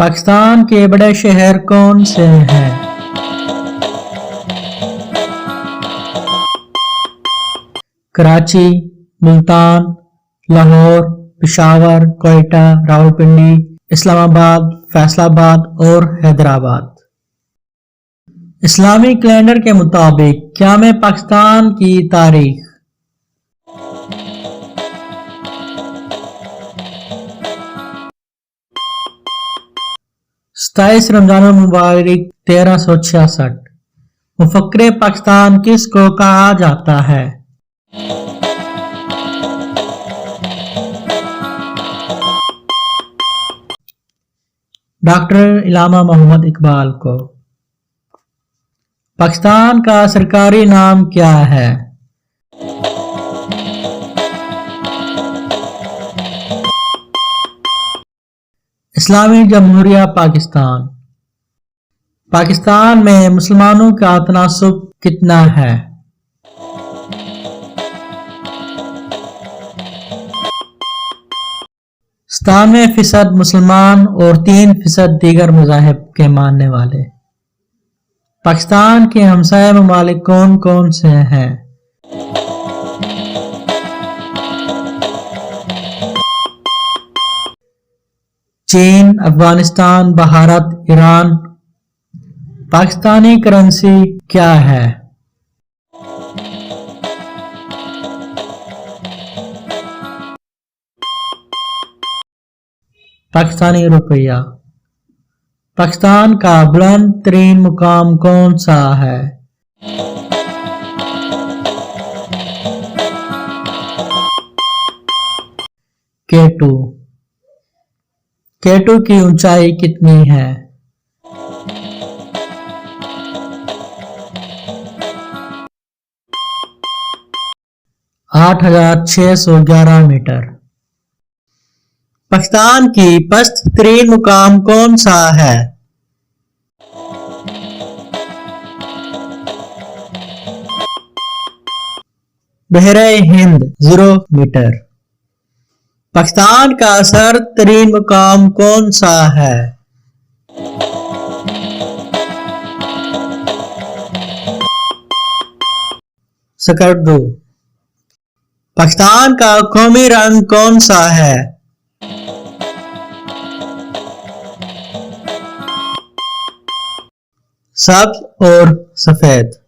پاکستان کے بڑے شہر کون سے ہیں؟ کراچی، ملتان، لاہور، پشاور، کوئٹہ، راولپنڈی، اسلام آباد، فیصل آباد اور حیدرآباد۔ اسلامی کیلنڈر کے مطابق قیام پاکستان کی تاریخ۔ 27 رمضان المبارک 1366۔ مفکر پاکستان کس کو کہا جاتا ہے؟ ڈاکٹر علامہ محمد اقبال کو۔ پاکستان کا سرکاری نام کیا ہے؟ اسلامی جمہوریہ پاکستان۔ پاکستان میں مسلمانوں کا تناسب کتنا ہے؟ 97% مسلمان اور 3% دیگر مذاہب کے ماننے والے۔ پاکستان کے ہمسایہ ممالک کون کون سے ہیں؟ چین، افغانستان، بھارت، ایران۔ پاکستانی کرنسی کیا ہے؟ پاکستانی روپیہ۔ پاکستان کا بلند ترین مقام کون سا ہے؟ K2۔ K2 کی اونچائی کتنی ہے؟ 8611 میٹر۔ پاکستان کی پست ترین مقام کون سا ہے؟ بحیرہ ہند 0 میٹر۔ پاکستان کا سرد ترین مقام کون سا ہے؟ سکردو۔ پاکستان کا قومی رنگ کون سا ہے؟ سبز اور سفید۔